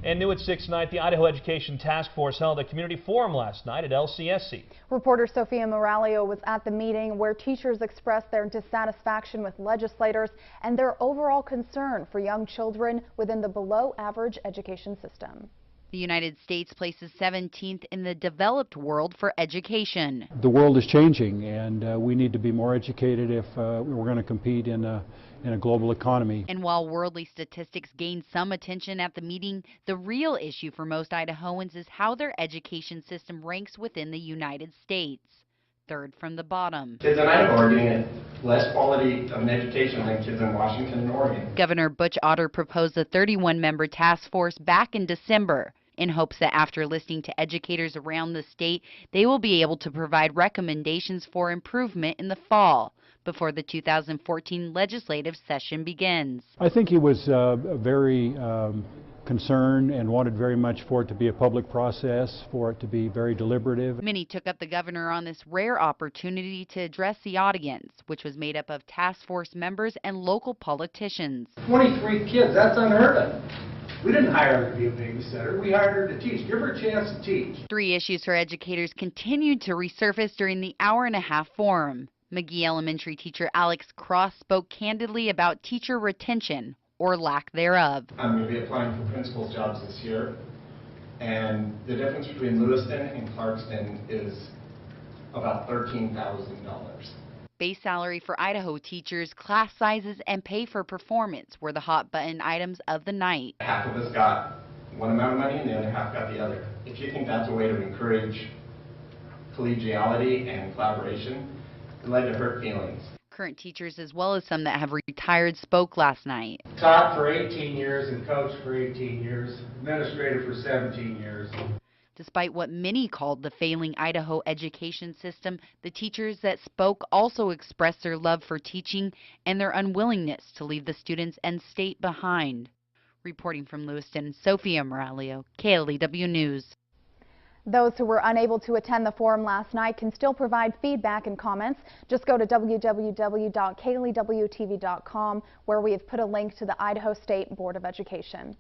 And new at 6 tonight, the Idaho Education Task Force held a community forum last night at LCSC. Reporter Sophia Moralio was at the meeting where teachers expressed their dissatisfaction with legislators and their overall concern for young children within the below-average education system. The United States places 17th in the developed world for education. The world is changing, and we need to be more educated if we're going to compete in a global economy. And while worldly statistics gained some attention at the meeting, the real issue for most Idahoans is how their education system ranks within the United States. Third from the bottom. Kids in Idaho are getting less quality of an education than kids in Washington and Oregon. Governor Butch Otter proposed a 31-member task force back in December in hopes that after listening to educators around the state, they will be able to provide recommendations for improvement in the fall before the 2014 legislative session begins. I think he was very concerned and wanted very much for it to be a public process, for it to be very deliberative. Many took up the governor on this rare opportunity to address the audience, which was made up of task force members and local politicians. 23 kids, that's unheard of. We didn't hire her to be a babysitter. We hired her to teach. Give her a chance to teach. 3 issues for educators continued to resurface during the hour-and-a-half forum. McGee Elementary teacher Alex Cross spoke candidly about teacher retention, or lack thereof. I'm going to be applying for principal's jobs this year, and the difference between Lewiston and Clarkston is about $13,000. Base salary for Idaho teachers, class sizes, and pay for performance were the hot-button items of the night. Half of us got one amount of money and the other half got the other. If you think that's a way to encourage collegiality and collaboration, it led to hurt feelings. Current teachers, as well as some that have retired, spoke last night. Taught for 18 years and coached for 18 years, administrator for 17 years. Despite what many called the failing Idaho education system, the teachers that spoke also expressed their love for teaching and their unwillingness to leave the students and state behind. Reporting from Lewiston, Sophia Moralio, KLEW News. Those who were unable to attend the forum last night can still provide feedback and comments. Just go to www.klewtv.com, where we have put a link to the Idaho State Board of Education.